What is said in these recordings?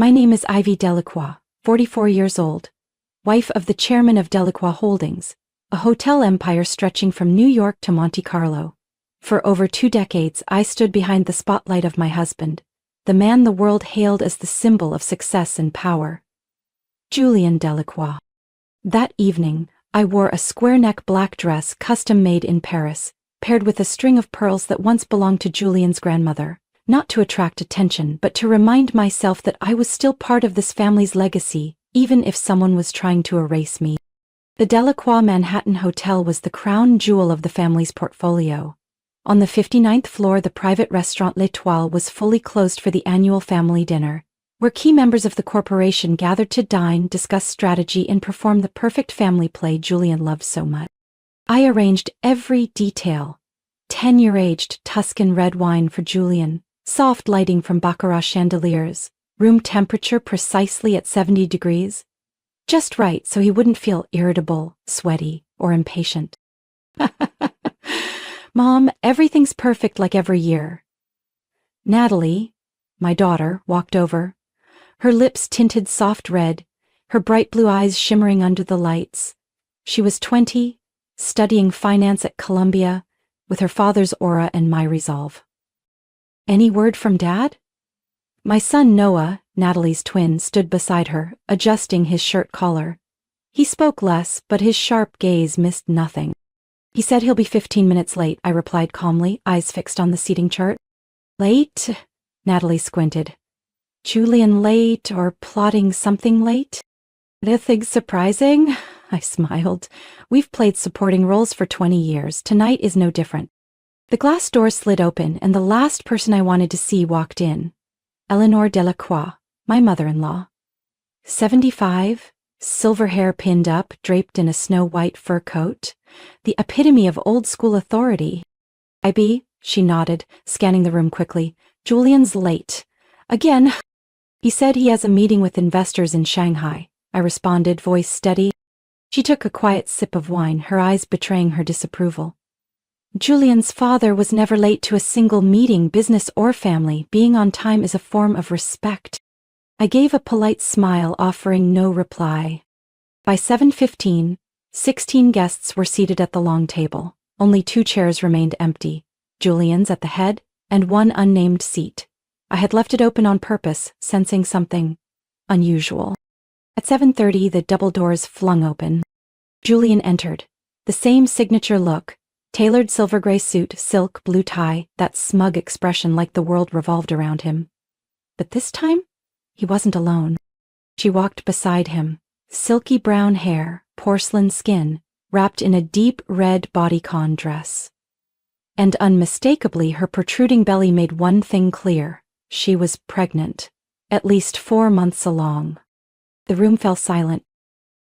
My name is Ivy Delacroix, 44 years old, wife of the chairman of Delacroix Holdings, a hotel empire stretching from New York to Monte Carlo. For over 2 decades, I stood behind the spotlight of my husband, the man the world hailed as the symbol of success and power. Julien Delacroix. That evening, I wore a square-neck black dress custom-made in Paris, paired with a string of pearls that once belonged to Julien's grandmother, not to attract attention but to remind myself that I was still part of this family's legacy, even if someone was trying to erase me. The Delacroix Manhattan Hotel was the crown jewel of the family's portfolio. On the 59th floor, the private restaurant L'Étoile was fully closed for the annual family dinner, where key members of the corporation gathered to dine, discuss strategy, and perform the perfect family play Julien loved so much. I arranged every detail. 10-year-aged Tuscan red wine for Julien, soft lighting from baccarat chandeliers, room temperature precisely at 70 degrees. Just right so he wouldn't feel irritable, sweaty, or impatient. Mom, everything's perfect like every year. Natalie, my daughter, walked over, her lips tinted soft red, her bright blue eyes shimmering under the lights. She was 20, studying finance at Columbia, with her father's aura and my resolve. Any word from Dad? My son Noah, Natalie's twin, stood beside her, adjusting his shirt collar. He spoke less, but his sharp gaze missed nothing. He said he'll be 15 minutes late, I replied calmly, eyes fixed on the seating chart. Late? Natalie squinted. Julien late or plotting something late? Nothing surprising? I smiled. We've played supporting roles for 20 years. Tonight is no different. The glass door slid open and the last person I wanted to see walked in. Eleanor Delacroix, my mother-in-law. 75, silver hair pinned up, draped in a snow-white fur coat. The epitome of old-school authority. Ivy, she nodded, scanning the room quickly. Julien's late. Again. He said he has a meeting with investors in Shanghai, I responded, voice steady. She took a quiet sip of wine, her eyes betraying her disapproval. Julien's father was never late to a single meeting, business or family. Being on time is a form of respect. I gave a polite smile, offering no reply. By 7:15, 16 guests were seated at the long table. Only 2 chairs remained empty, Julien's at the head and one unnamed seat. I had left it open on purpose, sensing something unusual. At 7:30, the double doors flung open. Julien entered. The same signature look, tailored silver gray suit, silk blue tie, that smug expression like the world revolved around him. But this time, he wasn't alone. She walked beside him, silky brown hair, porcelain skin, wrapped in a deep red bodycon dress. And unmistakably, her protruding belly made one thing clear. She was pregnant, at least 4 months along. The room fell silent.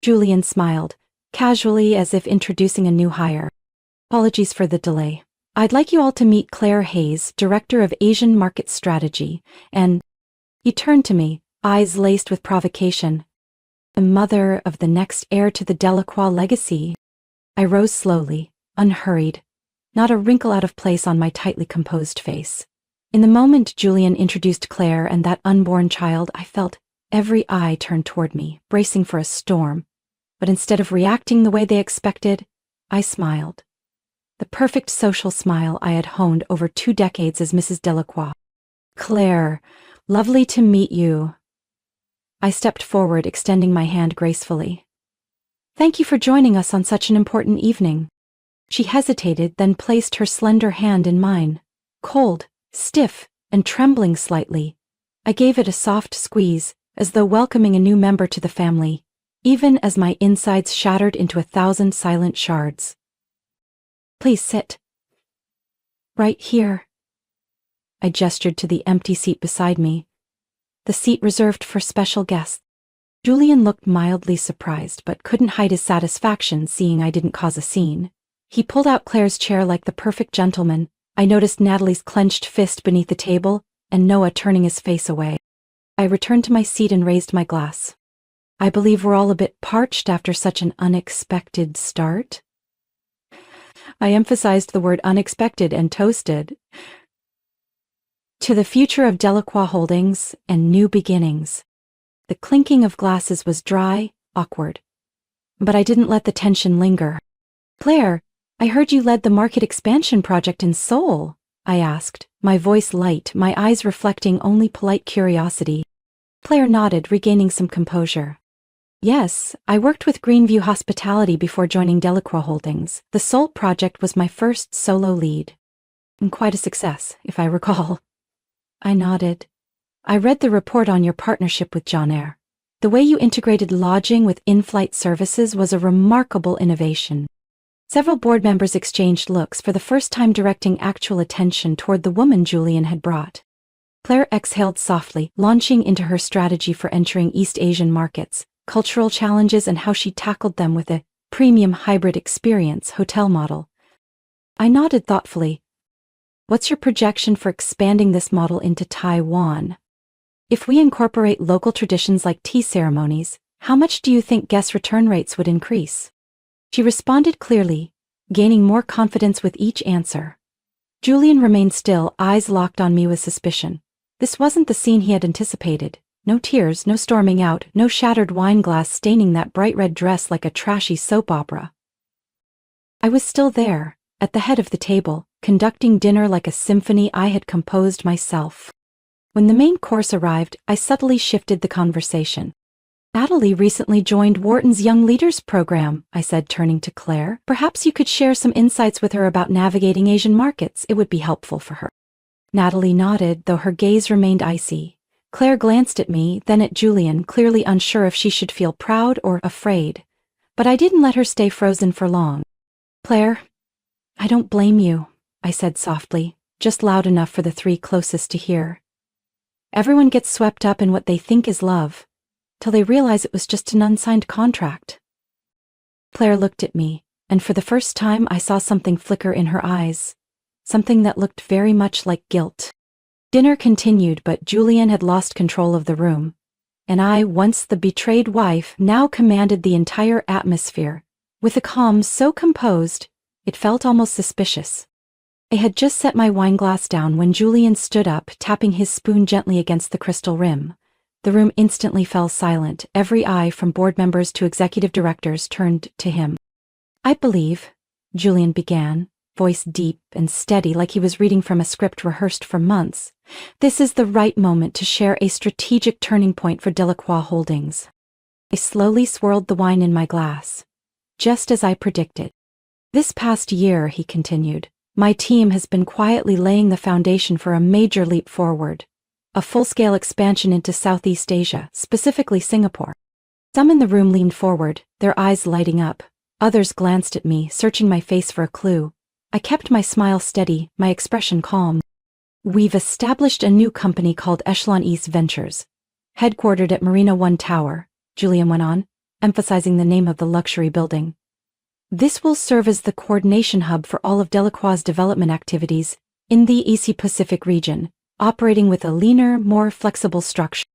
Julien smiled, casually as if introducing a new hire. Apologies for the delay. I'd like you all to meet Claire Hayes, Director of Asian Market Strategy, and he turned to me, eyes laced with provocation. The mother of the next heir to the Delacroix legacy. I rose slowly, unhurried, not a wrinkle out of place on my tightly composed face. In the moment Julien introduced Claire and that unborn child, I felt every eye turned toward me, bracing for a storm. But instead of reacting the way they expected, I smiled. The perfect social smile I had honed over 2 decades as Mrs. Delacroix. Claire, lovely to meet you. I stepped forward, extending my hand gracefully. Thank you for joining us on such an important evening. She hesitated, then placed her slender hand in mine. Cold, stiff, and trembling slightly. I gave it a soft squeeze, as though welcoming a new member to the family, even as my insides shattered into 1,000 silent shards. Please sit. Right here. I gestured to the empty seat beside me, the seat reserved for special guests. Julien looked mildly surprised, but couldn't hide his satisfaction seeing I didn't cause a scene. He pulled out Claire's chair like the perfect gentleman. I noticed Natalie's clenched fist beneath the table, and Noah turning his face away. I returned to my seat and raised my glass. I believe we're all a bit parched after such an unexpected start. I emphasized the word unexpected and toasted. To the future of Delacroix Holdings and new beginnings. The clinking of glasses was dry, awkward. But I didn't let the tension linger. "Claire, I heard you led the market expansion project in Seoul," I asked, my voice light, my eyes reflecting only polite curiosity. Claire nodded, regaining some composure. "Yes, I worked with Greenview Hospitality before joining Delacroix Holdings. The Seoul project was my first solo lead. And quite a success, if I recall." I nodded. "I read the report on your partnership with Heir. The way you integrated lodging with in-flight services was a remarkable innovation." Several board members exchanged looks, for the first time directing actual attention toward the woman Julian had brought. Claire exhaled softly, launching into her strategy for entering East Asian markets, cultural challenges, and how she tackled them with a premium hybrid experience hotel model. I nodded thoughtfully. "What's your projection for expanding this model into Taiwan? If we incorporate local traditions like tea ceremonies, how much do you think guest return rates would increase?" She responded clearly, gaining more confidence with each answer. Julian remained still, eyes locked on me with suspicion. This wasn't the scene he had anticipated. No tears, no storming out, no shattered wine glass staining that bright red dress like a trashy soap opera. I was still there, at the head of the table, conducting dinner like a symphony I had composed myself. When the main course arrived, I subtly shifted the conversation. "Natalie recently joined Wharton's Young Leaders program," I said, turning to Claire. "Perhaps you could share some insights with her about navigating Asian markets. It would be helpful for her." Natalie nodded, though her gaze remained icy. Claire glanced at me, then at Julian, clearly unsure if she should feel proud or afraid. But I didn't let her stay frozen for long. "Claire, I don't blame you," I said softly, just loud enough for the three closest to hear. "Everyone gets swept up in what they think is love, till they realize it was just an unsigned contract." Claire looked at me, and for the first time I saw something flicker in her eyes, something that looked very much like guilt. Dinner continued, but Julian had lost control of the room, and I, once the betrayed wife, now commanded the entire atmosphere, with a calm so composed, it felt almost suspicious. I had just set my wineglass down when Julian stood up, tapping his spoon gently against the crystal rim. The room instantly fell silent, every eye from board members to executive directors turned to him. "I believe," Julian began, voice deep and steady like he was reading from a script rehearsed for months, "this is the right moment to share a strategic turning point for Delacroix Holdings." I slowly swirled the wine in my glass. "Just as I predicted. This past year," he continued, "my team has been quietly laying the foundation for a major leap forward. A full-scale expansion into Southeast Asia, specifically Singapore." Some in the room leaned forward, their eyes lighting up. Others glanced at me, searching my face for a clue. I kept my smile steady, my expression calm. "We've established a new company called Echelon East Ventures, headquartered at Marina One Tower," Julian went on, emphasizing the name of the luxury building. "This will serve as the coordination hub for all of Delacroix's development activities in the Asia Pacific region, operating with a leaner, more flexible structure."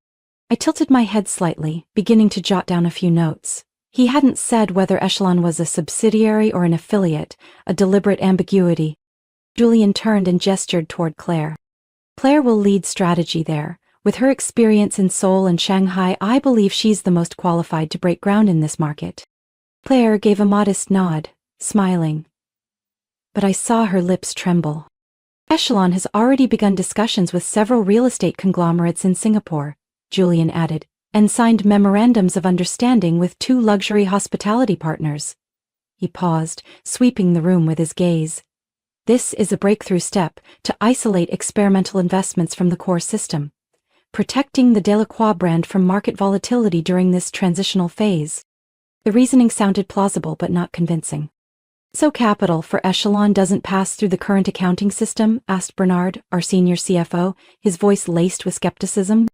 I tilted my head slightly, beginning to jot down a few notes. He hadn't said whether Echelon was a subsidiary or an affiliate, a deliberate ambiguity. Julian turned and gestured toward Claire. "Claire will lead strategy there. With her experience in Seoul and Shanghai, I believe she's the most qualified to break ground in this market." Claire gave a modest nod, smiling. But I saw her lips tremble. "Echelon has already begun discussions with several real estate conglomerates in Singapore," Julian added, "and signed memorandums of understanding with 2 luxury hospitality partners." He paused, sweeping the room with his gaze. "This is a breakthrough step to isolate experimental investments from the core system, protecting the Delacroix brand from market volatility during this transitional phase." The reasoning sounded plausible but not convincing. "So capital for Echelon doesn't pass through the current accounting system?" asked Bernard, our senior CFO, his voice laced with skepticism.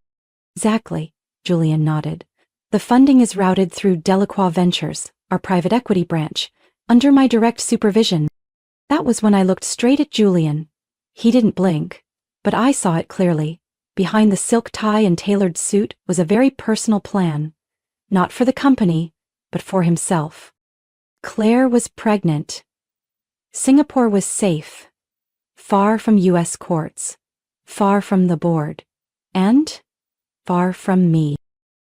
"Exactly," Julian nodded. "The funding is routed through Delacroix Ventures, our private equity branch, under my direct supervision." That was when I looked straight at Julian. He didn't blink, but I saw it clearly. Behind the silk tie and tailored suit was a very personal plan, not for the company, but for himself. Claire was pregnant. Singapore was safe, far from U.S. courts, far from the board, and far from me.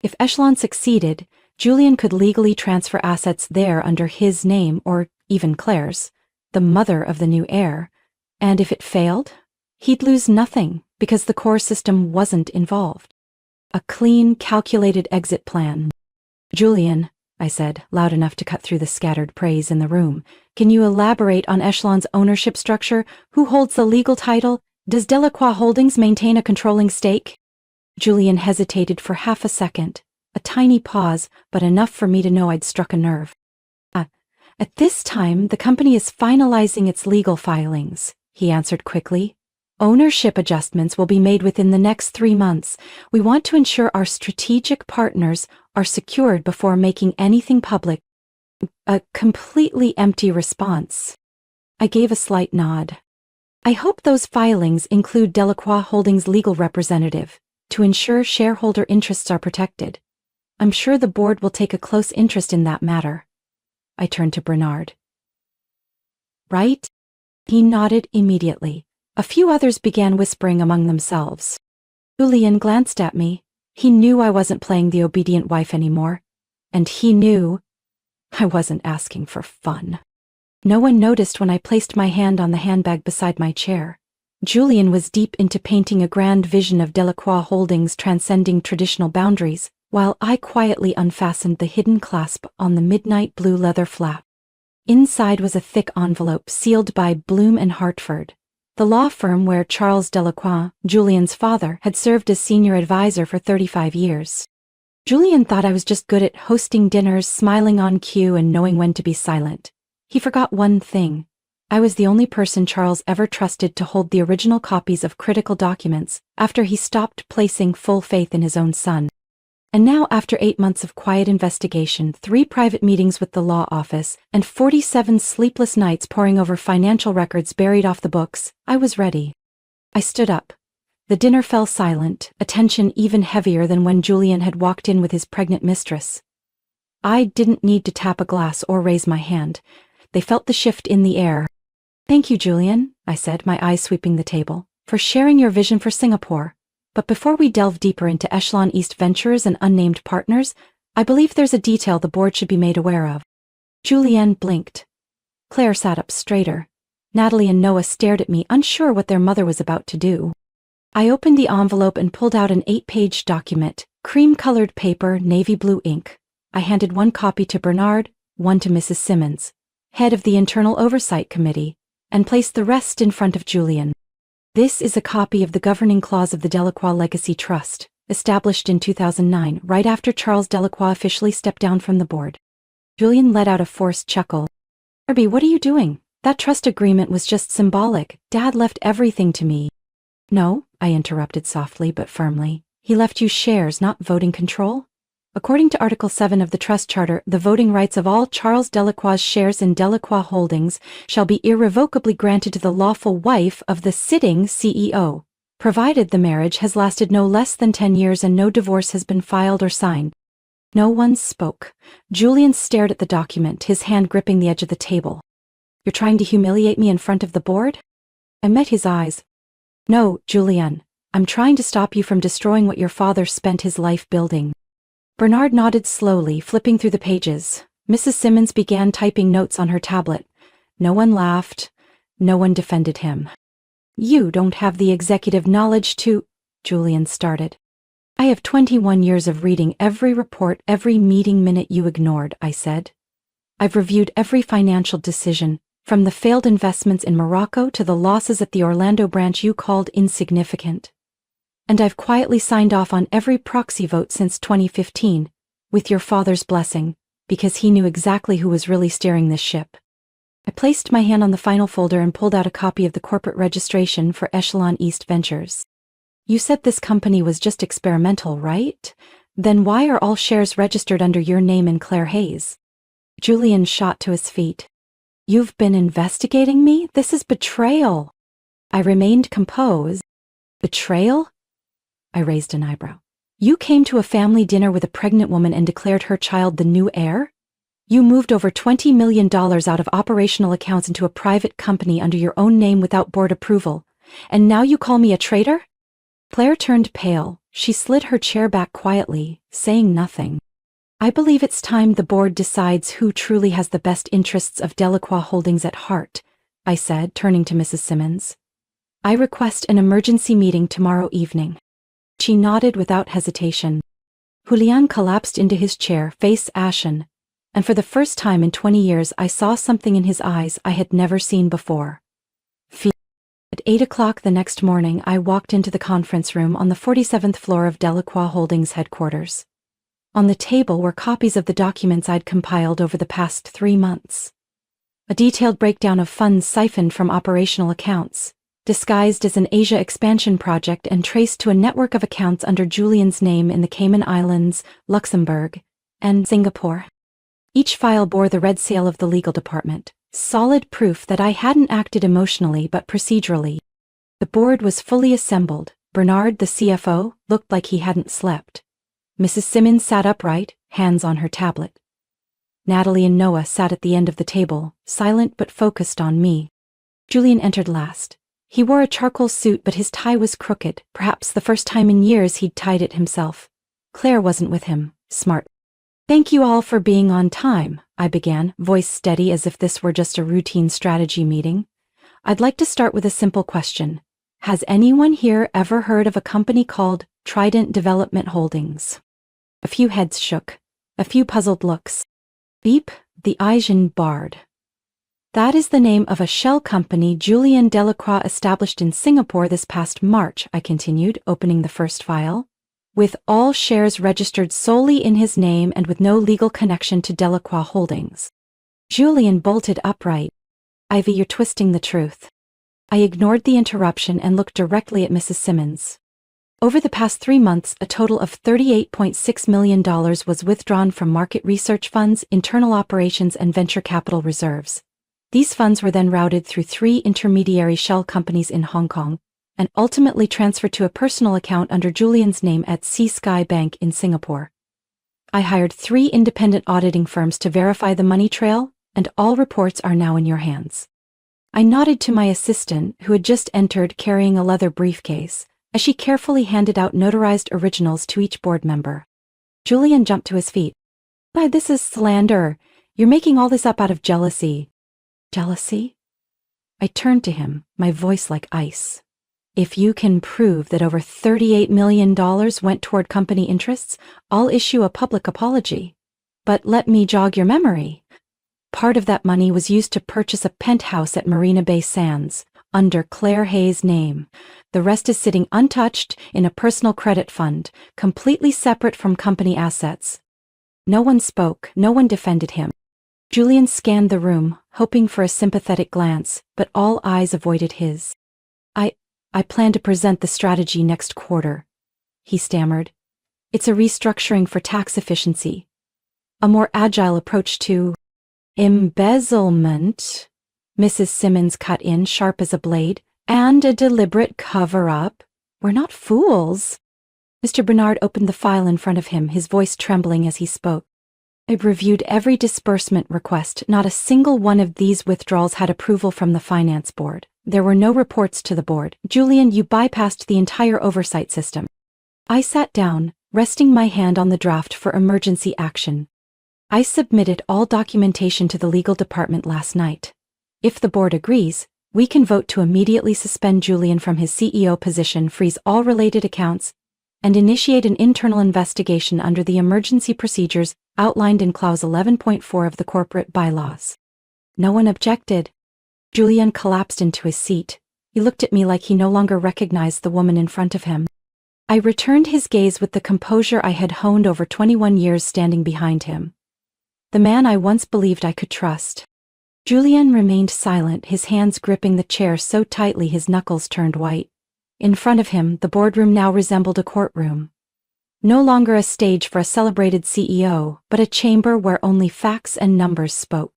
If Echelon succeeded, Julian could legally transfer assets there under his name or even Claire's, the mother of the new heir. And if it failed, he'd lose nothing because the core system wasn't involved. A clean, calculated exit plan. Julian, I said, loud enough to cut through the scattered praise in the room, can you elaborate on Echelon's ownership structure? Who holds the legal title? Does Delacroix Holdings maintain a controlling stake? Julian hesitated for half a second, a tiny pause, but enough for me to know I'd struck a nerve. At this time, the company is finalizing its legal filings, he answered quickly. Ownership adjustments will be made within the next 3 months. We want to ensure our strategic partners are secured before making anything public. A completely empty response. I gave a slight nod. I hope those filings include Delacroix Holdings' legal representative, to ensure shareholder interests are protected. I'm sure the board will take a close interest in that matter. I turned to Bernard. Right? He nodded immediately. A few others began whispering among themselves. Julian glanced at me. He knew I wasn't playing the obedient wife anymore. And he knew I wasn't asking for fun. No one noticed when I placed my hand on the handbag beside my chair. Julian was deep into painting a grand vision of Delacroix Holdings transcending traditional boundaries, while I quietly unfastened the hidden clasp on the midnight blue leather flap. Inside was a thick envelope sealed by Bloom and Hartford, the law firm where Charles Delacroix, Julian's father, had served as senior advisor for 35 years. Julian thought I was just good at hosting dinners, smiling on cue, and knowing when to be silent. He forgot one thing. I was the only person Charles ever trusted to hold the original copies of critical documents after he stopped placing full faith in his own son. And now, after 8 months of quiet investigation, 3 private meetings with the law office, and 47 sleepless nights poring over financial records buried off the books, I was ready. I stood up. The dinner fell silent, a tension even heavier than when Julian had walked in with his pregnant mistress. I didn't need to tap a glass or raise my hand. They felt the shift in the air. Thank you, Julian, I said, my eyes sweeping the table, for sharing your vision for Singapore. But before we delve deeper into Echelon East Ventures and unnamed partners, I believe there's a detail the board should be made aware of. Julianne blinked. Claire sat up straighter. Natalie and Noah stared at me, unsure what their mother was about to do. I opened the envelope and pulled out an 8-page document, cream-colored paper, navy blue ink. I handed 1 copy to Bernard, 1 to Mrs. Simmons, head of the Internal Oversight Committee, and placed the rest in front of Julian. This is a copy of the governing clause of the Delacroix Legacy Trust, established in 2009, right after Charles Delacroix officially stepped down from the board. Julian let out a forced chuckle. Darby, what are you doing? That trust agreement was just symbolic. Dad left everything to me. No, I interrupted softly but firmly. He left you shares, not voting control. According to Article 7 of the Trust Charter, the voting rights of all Charles Delacroix's shares in Delacroix Holdings shall be irrevocably granted to the lawful wife of the sitting CEO, provided the marriage has lasted no less than 10 years and no divorce has been filed or signed. No one spoke. Julian stared at the document, his hand gripping the edge of the table. You're trying to humiliate me in front of the board? I met his eyes. No, Julian. I'm trying to stop you from destroying what your father spent his life building. Bernard nodded slowly, flipping through the pages. Mrs. Simmons began typing notes on her tablet. No one laughed. No one defended him. You don't have the executive knowledge to... Julian started. I have 21 years of reading every report, every meeting minute you ignored, I said. I've reviewed every financial decision, from the failed investments in Morocco to the losses at the Orlando branch you called insignificant. And I've quietly signed off on every proxy vote since 2015, with your father's blessing, because he knew exactly who was really steering this ship. I placed my hand on the final folder and pulled out a copy of the corporate registration for Echelon East Ventures. You said this company was just experimental, right? Then why are all shares registered under your name and Claire Hayes? Julian shot to his feet. You've been investigating me? This is betrayal. I remained composed. Betrayal? I raised an eyebrow. You came to a family dinner with a pregnant woman and declared her child the new heir? You moved over $20 million out of operational accounts into a private company under your own name without board approval, and now you call me a traitor? Claire turned pale, She slid her chair back quietly, saying nothing. I believe it's time the board decides who truly has the best interests of Delacroix Holdings at heart, I said, turning to Mrs. Simmons. I request an emergency meeting tomorrow evening. She nodded without hesitation. Julian collapsed into his chair, face ashen, and for the first time in 20 years I saw something in his eyes I had never seen before. At 8 o'clock the next morning I walked into the conference room on the 47th floor of Delacroix Holdings headquarters. On the table were copies of the documents I'd compiled over the past 3 months. A detailed breakdown of funds siphoned from operational accounts, disguised as an Asia expansion project and traced to a network of accounts under Julian's name in the Cayman Islands, Luxembourg, and Singapore. Each file bore the red seal of the legal department, solid proof that I hadn't acted emotionally but procedurally. The board was fully assembled. Bernard, the CFO, looked like he hadn't slept. Mrs. Simmons sat upright, hands on her tablet. Natalie and Noah sat at the end of the table, silent but focused on me. Julian entered last. He wore a charcoal suit but his tie was crooked, perhaps the first time in years he'd tied it himself. Claire wasn't with him, smart. Thank you all for being on time, I began, voice steady as if this were just a routine strategy meeting. I'd like to start with a simple question. Has anyone here ever heard of a company called Trident Development Holdings? A few heads shook, a few puzzled looks. Beep, the Asian barred. That is the name of a shell company Julian Delacroix established in Singapore this past March, I continued, opening the first file. With all shares registered solely in his name and with no legal connection to Delacroix Holdings. Julian bolted upright. Ivy, you're twisting the truth. I ignored the interruption and looked directly at Mrs. Simmons. Over the past 3 months, a total of $38.6 million was withdrawn from market research funds, internal operations, and venture capital reserves. These funds were then routed through 3 intermediary shell companies in Hong Kong, and ultimately transferred to a personal account under Julian's name at Sea Sky Bank in Singapore. I hired 3 independent auditing firms to verify the money trail, and all reports are now in your hands. I nodded to my assistant, who had just entered carrying a leather briefcase, as she carefully handed out notarized originals to each board member. Julian jumped to his feet. This is slander. You're making all this up out of jealousy. Jealousy? I turned to him, my voice like ice. If you can prove that over $38 million went toward company interests, I'll issue a public apology. But let me jog your memory. Part of that money was used to purchase a penthouse at Marina Bay Sands, under Claire Hayes' name. The rest is sitting untouched in a personal credit fund, completely separate from company assets. No one spoke, no one defended him. Julian scanned the room, hoping for a sympathetic glance, but all eyes avoided his. I plan to present the strategy next quarter, he stammered. It's a restructuring for tax efficiency. A more agile approach to embezzlement, Mrs. Simmons cut in, sharp as a blade, and a deliberate cover-up. We're not fools. Mr. Bernard opened the file in front of him, his voice trembling as he spoke. I've reviewed every disbursement request. Not a single one of these withdrawals had approval from the finance board. There were no reports to the board. Julian, you bypassed the entire oversight system. I sat down, resting my hand on the draft for emergency action. I submitted all documentation to the legal department last night. If the board agrees, we can vote to immediately suspend Julian from his CEO position, freeze all related accounts, and initiate an internal investigation under the emergency procedures outlined in Clause 11.4 of the corporate bylaws. No one objected. Julian collapsed into his seat. He looked at me like he no longer recognized the woman in front of him. I returned his gaze with the composure I had honed over 21 years standing behind him. The man I once believed I could trust. Julian remained silent, his hands gripping the chair so tightly his knuckles turned white. In front of him, the boardroom now resembled a courtroom. No longer a stage for a celebrated CEO, but a chamber where only facts and numbers spoke.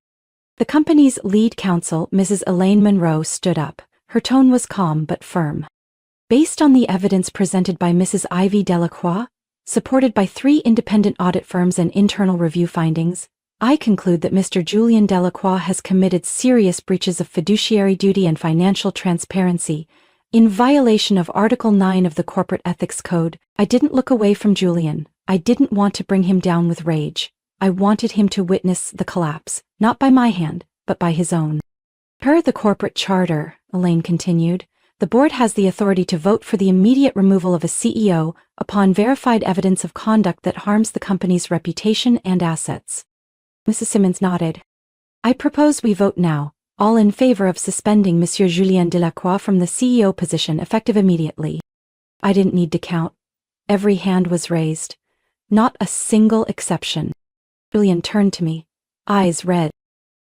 The company's lead counsel, Mrs. Elaine Monroe, stood up. Her tone was calm but firm. Based on the evidence presented by Mrs. Ivy Delacroix, supported by 3 independent audit firms and internal review findings, I conclude that Mr. Julian Delacroix has committed serious breaches of fiduciary duty and financial transparency, In violation of Article 9 of the Corporate Ethics Code, I didn't look away from Julian. I didn't want to bring him down with rage. I wanted him to witness the collapse, not by my hand, but by his own. Per the corporate charter, Elaine continued, the board has the authority to vote for the immediate removal of a CEO upon verified evidence of conduct that harms the company's reputation and assets. Mrs. Simmons nodded. I propose we vote now, all in favor of suspending Monsieur Julien Delacroix from the CEO position effective immediately. I didn't need to count. Every hand was raised. Not a single exception. Julien turned to me, eyes red.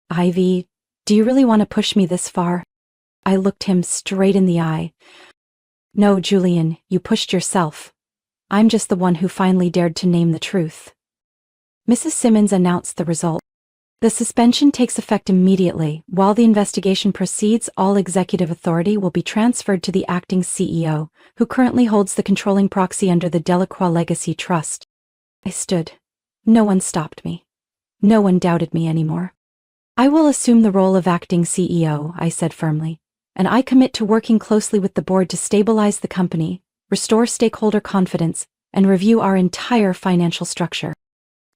Ivy, do you really want to push me this far? I looked him straight in the eye. No, Julian, you pushed yourself. I'm just the one who finally dared to name the truth. Mrs. Simmons announced the result. The suspension takes effect immediately. While the investigation proceeds, all executive authority will be transferred to the acting CEO, who currently holds the controlling proxy under the Delacroix Legacy Trust. I stood. No one stopped me. No one doubted me anymore. I will assume the role of acting CEO, I said firmly, and I commit to working closely with the board to stabilize the company, restore stakeholder confidence, and review our entire financial structure.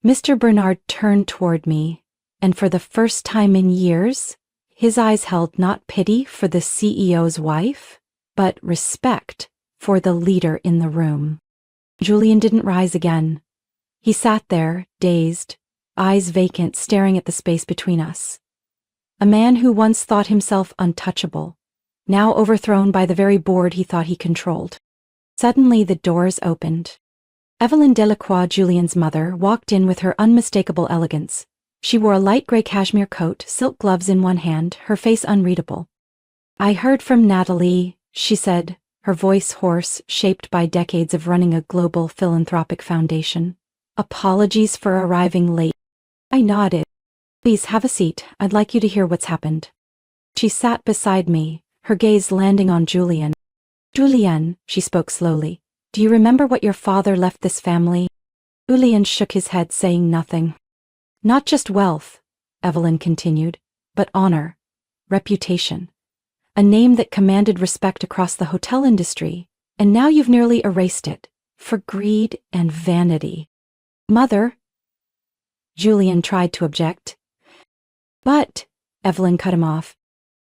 Mr. Bernard turned toward me, and for the first time in years, his eyes held not pity for the CEO's wife, but respect for the leader in the room. Julian didn't rise again. He sat there, dazed, eyes vacant, staring at the space between us. A man who once thought himself untouchable, now overthrown by the very board he thought he controlled. Suddenly the doors opened. Evelyn Delacroix, Julian's mother, walked in with her unmistakable elegance. She wore a light gray cashmere coat, silk gloves in one hand, her face unreadable. I heard from Natalie, she said, her voice hoarse, shaped by decades of running a global philanthropic foundation. Apologies for arriving late. I nodded. Please have a seat, I'd like you to hear what's happened. She sat beside me, her gaze landing on Julian. Julien, she spoke slowly, do you remember what your father left this family? Julien shook his head, saying nothing. Not just wealth, Evelyn continued, but honor, reputation. A name that commanded respect across the hotel industry, and now you've nearly erased it, for greed and vanity. Mother, Julian tried to object. But, Evelyn cut him off.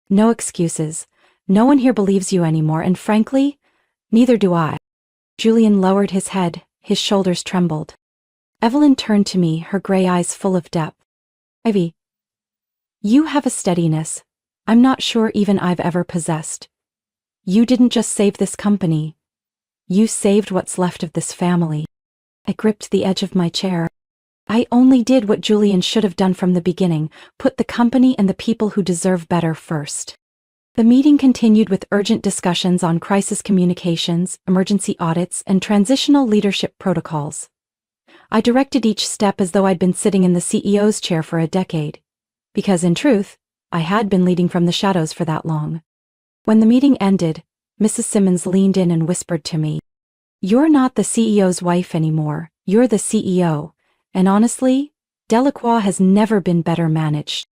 No excuses. No one here believes you anymore, and frankly, neither do I. Julian lowered his head, his shoulders trembled. Evelyn turned to me, her gray eyes full of depth. Ivy, you have a steadiness I'm not sure even I've ever possessed. You didn't just save this company. You saved what's left of this family. I gripped the edge of my chair. I only did what Julian should have done from the beginning, put the company and the people who deserve better first. The meeting continued with urgent discussions on crisis communications, emergency audits, and transitional leadership protocols. I directed each step as though I'd been sitting in the CEO's chair for a decade. Because in truth, I had been leading from the shadows for that long. When the meeting ended, Mrs. Simmons leaned in and whispered to me, "You're not the CEO's wife anymore, you're the CEO, and honestly, Delacroix has never been better managed."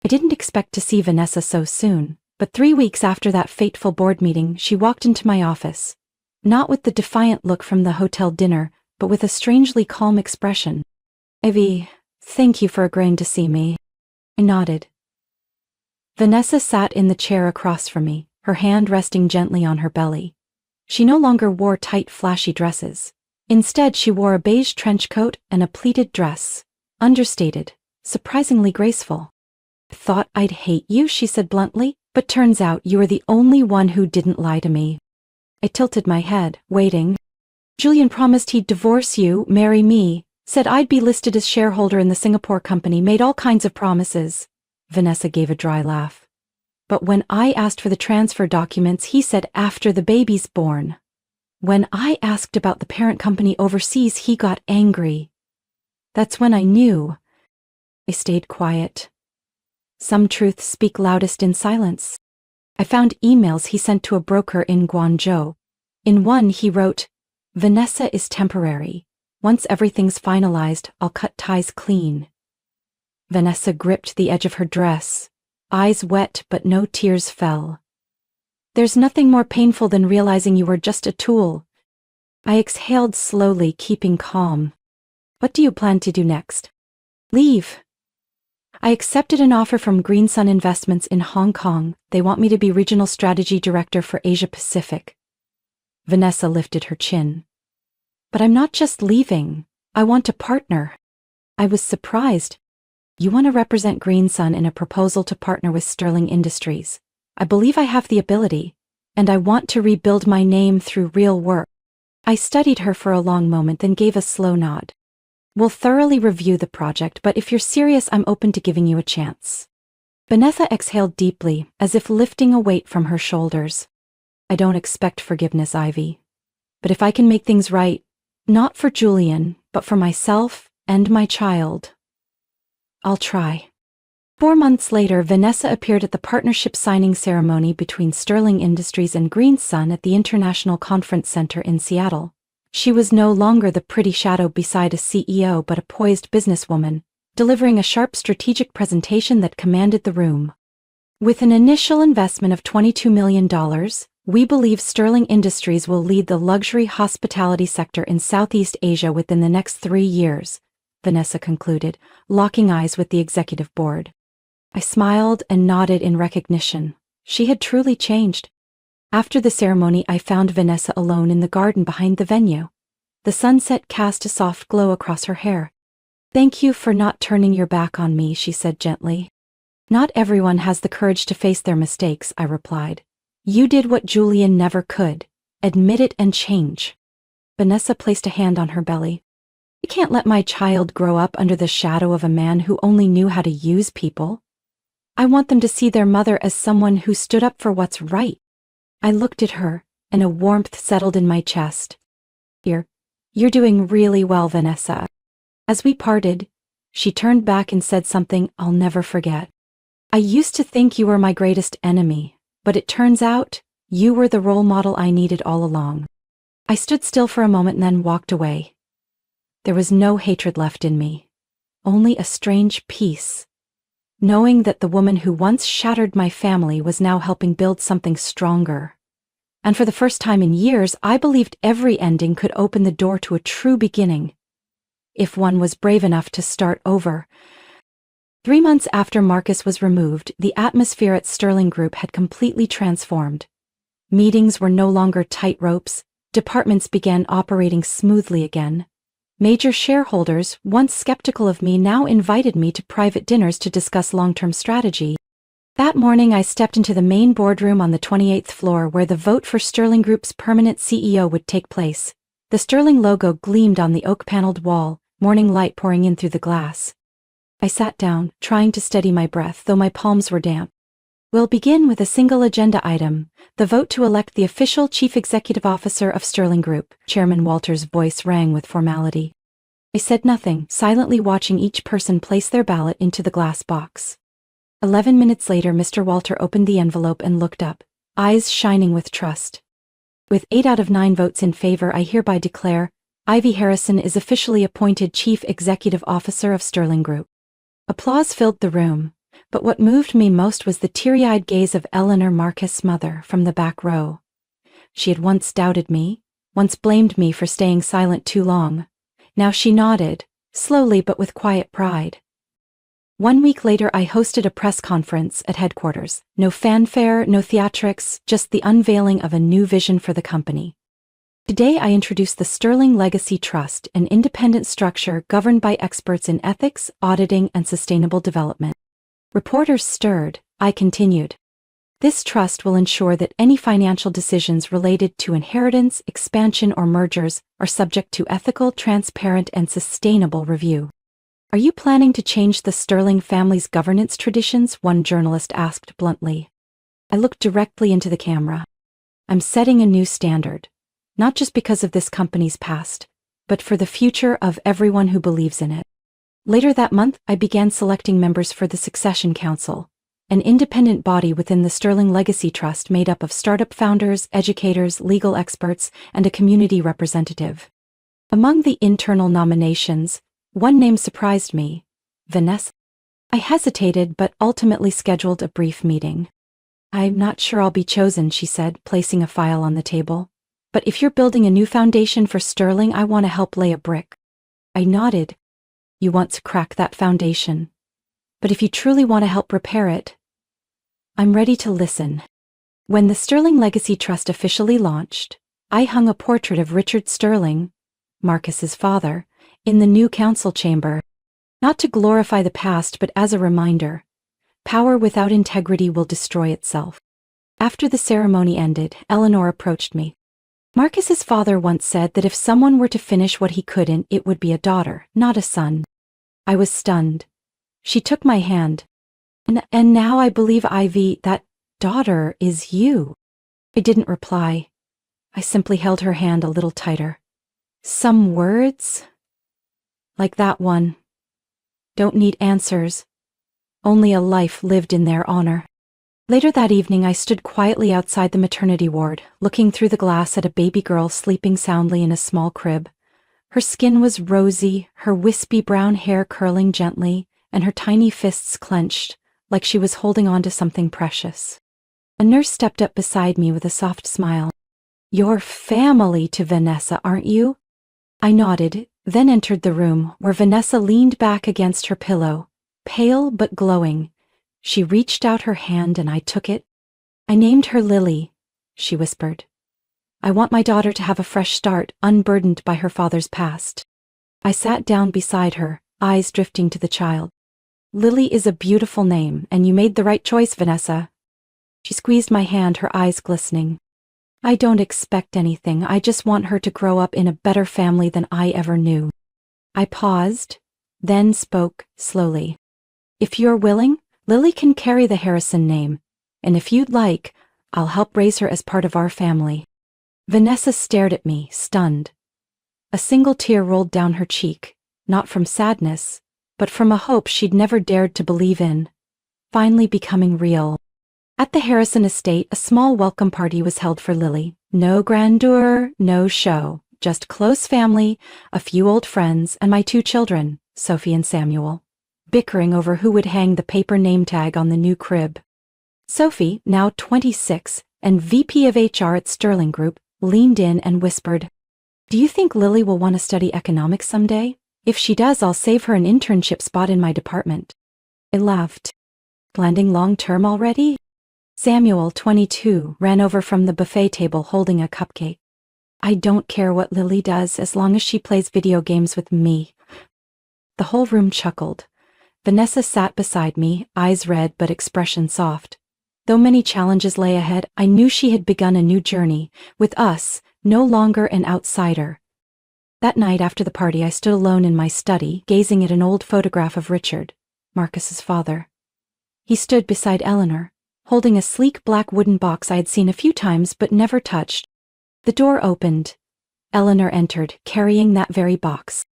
I didn't expect to see Vanessa so soon, but 3 weeks after that fateful board meeting, she walked into my office. Not with the defiant look from the hotel dinner, but with a strangely calm expression. "Ivy, thank you for agreeing to see me." I nodded. Vanessa sat in the chair across from me, her hand resting gently on her belly. She no longer wore tight, flashy dresses. Instead, she wore a beige trench coat and a pleated dress, understated, surprisingly graceful. "I thought I'd hate you," she said bluntly, "but turns out you were the only one who didn't lie to me." I tilted my head, waiting. "Julian promised he'd divorce you, marry me, said I'd be listed as shareholder in the Singapore company, made all kinds of promises." Vanessa gave a dry laugh. "But when I asked for the transfer documents, he said after the baby's born. When I asked about the parent company overseas, he got angry. That's when I knew." I stayed quiet. Some truths speak loudest in silence. I found emails he sent to a broker in Guangzhou. In one, he wrote, "Vanessa is temporary. Once everything's finalized, I'll cut ties clean." Vanessa gripped the edge of her dress, eyes wet but no tears fell. There's nothing more painful than realizing you were just a tool. I exhaled slowly, keeping calm. What do you plan to do next? Leave. I accepted an offer from Green Sun Investments in Hong Kong. They want me to be Regional Strategy Director for Asia Pacific. Vanessa lifted her chin. But I'm not just leaving. I want to partner. I was surprised. You want to represent Green Sun in a proposal to partner with Sterling Industries. I believe I have the ability, and I want to rebuild my name through real work. I studied her for a long moment, then gave a slow nod. We'll thoroughly review the project, but if you're serious, I'm open to giving you a chance. Vanessa exhaled deeply, as if lifting a weight from her shoulders. I don't expect forgiveness, Ivy. But if I can make things right, not for Julian, but for myself and my child, I'll try. 4 months later, Vanessa appeared at the partnership signing ceremony between Sterling Industries and Green Sun at the International Conference Center in Seattle. She was no longer the pretty shadow beside a CEO but a poised businesswoman, delivering a sharp strategic presentation that commanded the room. With an initial investment of $22 million, we believe Sterling Industries will lead the luxury hospitality sector in Southeast Asia within the next 3 years, Vanessa concluded, locking eyes with the executive board. I smiled and nodded in recognition. She had truly changed. After the ceremony, I found Vanessa alone in the garden behind the venue. The sunset cast a soft glow across her hair. Thank you for not turning your back on me, she said gently. Not everyone has the courage to face their mistakes, I replied. You did what Julian never could. Admit it and change. Vanessa placed a hand on her belly. I can't let my child grow up under the shadow of a man who only knew how to use people. I want them to see their mother as someone who stood up for what's right. I looked at her, and a warmth settled in my chest. You're doing really well, Vanessa. As we parted, she turned back and said something I'll never forget. I used to think you were my greatest enemy, but it turns out you were the role model I needed all along. I stood still for a moment and then walked away. There was no hatred left in me, only a strange peace, knowing that the woman who once shattered my family was now helping build something stronger. And for the first time in years, I believed every ending could open the door to a true beginning, if one was brave enough to start over. 3 months after Marcus was removed, the atmosphere at Sterling Group had completely transformed. Meetings were no longer tight ropes, departments began operating smoothly again. Major shareholders, once skeptical of me, now invited me to private dinners to discuss long-term strategy. That morning I stepped into the main boardroom on the 28th floor where the vote for Sterling Group's permanent CEO would take place. The Sterling logo gleamed on the oak-paneled wall, morning light pouring in through the glass. I sat down, trying to steady my breath, though my palms were damp. We'll begin with a single agenda item, the vote to elect the official Chief Executive Officer of Sterling Group. Chairman Walter's voice rang with formality. I said nothing, silently watching each person place their ballot into the glass box. 11 minutes later, Mr. Walter opened the envelope and looked up, eyes shining with trust. With 8 out of 9 votes in favor, I hereby declare Ivy Harrison is officially appointed Chief Executive Officer of Sterling Group. Applause filled the room. But what moved me most was the teary-eyed gaze of Eleanor Marcus' mother from the back row. She had once doubted me, once blamed me for staying silent too long. Now she nodded, slowly but with quiet pride. 1 week later, I hosted a press conference at headquarters. No fanfare, no theatrics, just the unveiling of a new vision for the company. Today I introduced the Sterling Legacy Trust, an independent structure governed by experts in ethics, auditing, and sustainable development. Reporters stirred. I continued. This trust will ensure that any financial decisions related to inheritance, expansion, or mergers are subject to ethical, transparent, and sustainable review. Are you planning to change the Sterling family's governance traditions? One journalist asked bluntly. I looked directly into the camera. I'm setting a new standard, not just because of this company's past, but for the future of everyone who believes in it. Later that month, I began selecting members for the Succession Council, an independent body within the Sterling Legacy Trust made up of startup founders, educators, legal experts, and a community representative. Among the internal nominations, one name surprised me, Vanessa. I hesitated but ultimately scheduled a brief meeting. I'm not sure I'll be chosen, she said, placing a file on the table. But if you're building a new foundation for Sterling, I want to help lay a brick. I nodded. You want to crack that foundation. But if you truly want to help repair it, I'm ready to listen. When the Sterling Legacy Trust officially launched, I hung a portrait of Richard Sterling, Marcus's father, in the new council chamber. Not to glorify the past, but as a reminder. Power without integrity will destroy itself. After the ceremony ended, Eleanor approached me. Marcus's father once said that if someone were to finish what he couldn't, it would be a daughter, not a son. I was stunned. She took my hand. And now I believe, Ivy, that daughter is you. I didn't reply. I simply held her hand a little tighter. Some words? Like that one. Don't need answers. Only a life lived in their honor. Later that evening, I stood quietly outside the maternity ward, looking through the glass at a baby girl sleeping soundly in a small crib. Her skin was rosy, her wispy brown hair curling gently, and her tiny fists clenched, like she was holding on to something precious. A nurse stepped up beside me with a soft smile. You're family to Vanessa, aren't you? I nodded, then entered the room, where Vanessa leaned back against her pillow, pale but glowing. She reached out her hand and I took it. I named her Lily, she whispered. I want my daughter to have a fresh start, unburdened by her father's past. I sat down beside her, eyes drifting to the child. Lily is a beautiful name, and you made the right choice, Vanessa. She squeezed my hand, her eyes glistening. I don't expect anything, I just want her to grow up in a better family than I ever knew. I paused, then spoke slowly. If you're willing, Lily can carry the Harrison name, and if you'd like, I'll help raise her as part of our family. Vanessa stared at me, stunned. A single tear rolled down her cheek, not from sadness, but from a hope she'd never dared to believe in, finally becoming real. At the Harrison estate, a small welcome party was held for Lily. No grandeur, no show, just close family, a few old friends, and my 2 children, Sophie and Samuel, bickering over who would hang the paper name tag on the new crib. Sophie, now 26, and VP of HR at Sterling Group, leaned in and whispered, Do you think Lily will want to study economics someday? If she does, I'll save her an internship spot in my department. I laughed. Landing long-term already? Samuel, 22, ran over from the buffet table holding a cupcake. I don't care what Lily does as long as she plays video games with me. The whole room chuckled. Vanessa sat beside me, eyes red but expression soft. Though many challenges lay ahead, I knew she had begun a new journey, with us, no longer an outsider. That night after the party, I stood alone in my study, gazing at an old photograph of Richard, Marcus's father. He stood beside Eleanor, holding a sleek black wooden box I had seen a few times but never touched. The door opened. Eleanor entered, carrying that very box.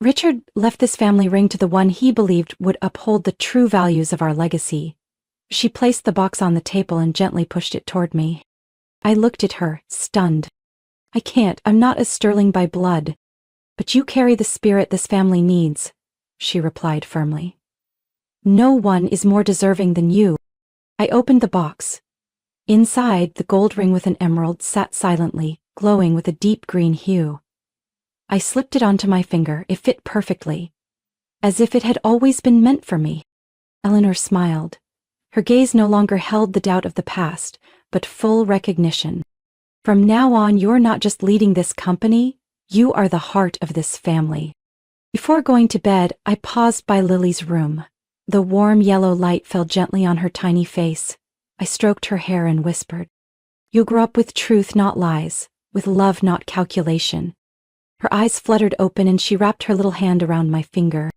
Richard left this family ring to the one he believed would uphold the true values of our legacy. She placed the box on the table and gently pushed it toward me. I looked at her, stunned. I can't, I'm not a Sterling by blood. But you carry the spirit this family needs, she replied firmly. No one is more deserving than you. I opened the box. Inside, the gold ring with an emerald sat silently, glowing with a deep green hue. I slipped it onto my finger. It fit perfectly, as if it had always been meant for me. Eleanor smiled. Her gaze no longer held the doubt of the past, but full recognition. From now on, you're not just leading this company, you are the heart of this family. Before going to bed, I paused by Lily's room. The warm yellow light fell gently on her tiny face. I stroked her hair and whispered, You'll grow up with truth, not lies, with love, not calculation. Her eyes fluttered open and she wrapped her little hand around my finger.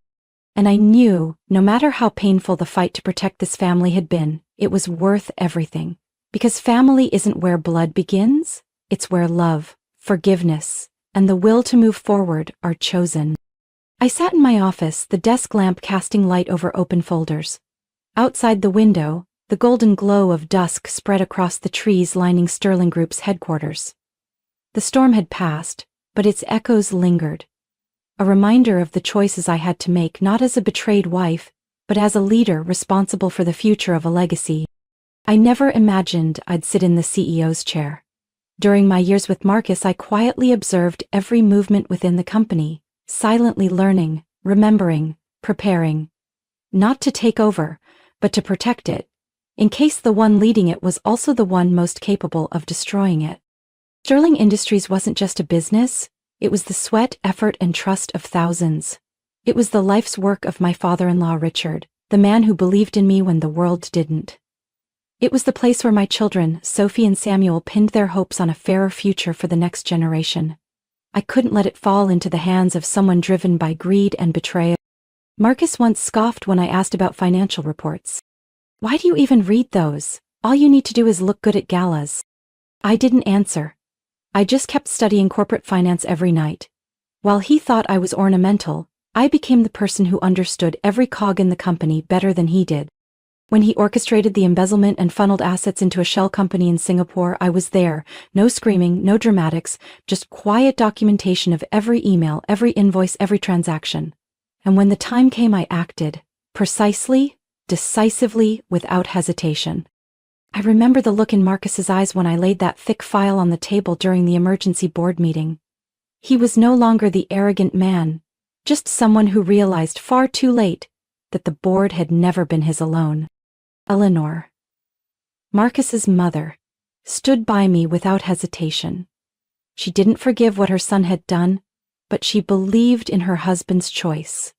And I knew, no matter how painful the fight to protect this family had been, it was worth everything. Because family isn't where blood begins, it's where love, forgiveness, and the will to move forward are chosen. I sat in my office, the desk lamp casting light over open folders. Outside the window, the golden glow of dusk spread across the trees lining Sterling Group's headquarters. The storm had passed, but its echoes lingered. A reminder of the choices I had to make, not as a betrayed wife, but as a leader responsible for the future of a legacy. I never imagined I'd sit in the CEO's chair. During my years with Marcus, I quietly observed every movement within the company, silently learning, remembering, preparing. Not to take over, but to protect it, in case the one leading it was also the one most capable of destroying it. Sterling Industries wasn't just a business, it was the sweat, effort, and trust of thousands. It was the life's work of my father-in-law Richard, the man who believed in me when the world didn't. It was the place where my children, Sophie and Samuel, pinned their hopes on a fairer future for the next generation. I couldn't let it fall into the hands of someone driven by greed and betrayal. Marcus once scoffed when I asked about financial reports. "Why do you even read those? All you need to do is look good at galas." I didn't answer. I just kept studying corporate finance every night. While he thought I was ornamental, I became the person who understood every cog in the company better than he did. When he orchestrated the embezzlement and funneled assets into a shell company in Singapore, I was there. No screaming, no dramatics, just quiet documentation of every email, every invoice, every transaction. And when the time came, I acted. Precisely, decisively, without hesitation. I remember the look in Marcus's eyes when I laid that thick file on the table during the emergency board meeting. He was no longer the arrogant man, just someone who realized far too late that the board had never been his alone. Eleanor, Marcus's mother, stood by me without hesitation. She didn't forgive what her son had done, but she believed in her husband's choice.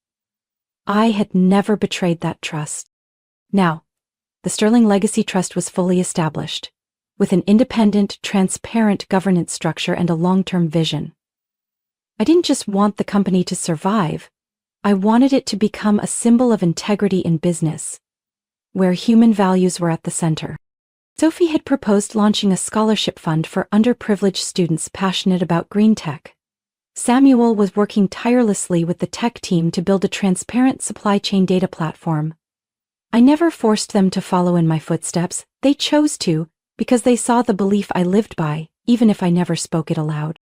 I had never betrayed that trust. Now, the Sterling Legacy Trust was fully established, with an independent, transparent governance structure and a long-term vision. I didn't just want the company to survive, I wanted it to become a symbol of integrity in business, where human values were at the center. Sophie had proposed launching a scholarship fund for underprivileged students passionate about green tech. Samuel was working tirelessly with the tech team to build a transparent supply chain data platform. I never forced them to follow in my footsteps, they chose to, because they saw the belief I lived by, even if I never spoke it aloud.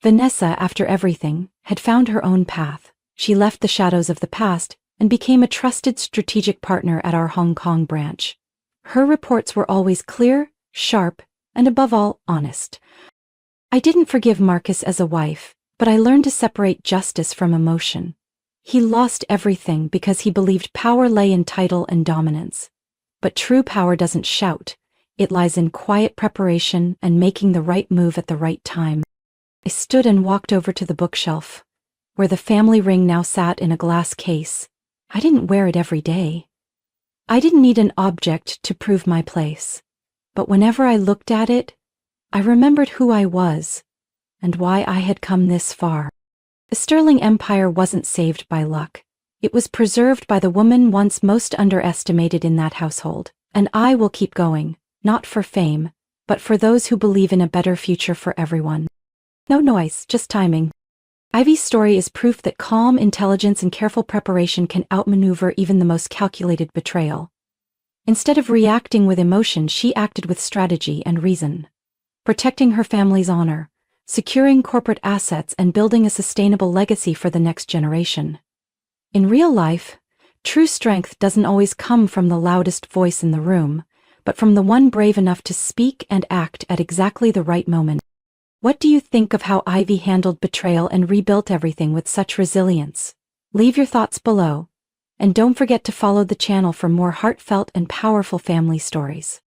Vanessa, after everything, had found her own path. She left the shadows of the past and became a trusted strategic partner at our Hong Kong branch. Her reports were always clear, sharp, and above all, honest. I didn't forgive Marcus as a wife, but I learned to separate justice from emotion. He lost everything because he believed power lay in title and dominance. But true power doesn't shout. It lies in quiet preparation and making the right move at the right time. I stood and walked over to the bookshelf, where the family ring now sat in a glass case. I didn't wear it every day. I didn't need an object to prove my place. But whenever I looked at it, I remembered who I was and why I had come this far. The Sterling Empire wasn't saved by luck. It was preserved by the woman once most underestimated in that household. And I will keep going, not for fame, but for those who believe in a better future for everyone. No noise, just timing. Ivy's story is proof that calm intelligence and careful preparation can outmaneuver even the most calculated betrayal. Instead of reacting with emotion, she acted with strategy and reason, protecting her family's honor, securing corporate assets, and building a sustainable legacy for the next generation. In real life, true strength doesn't always come from the loudest voice in the room, but from the one brave enough to speak and act at exactly the right moment. What do you think of how Ivy handled betrayal and rebuilt everything with such resilience? Leave your thoughts below, and don't forget to follow the channel for more heartfelt and powerful family stories.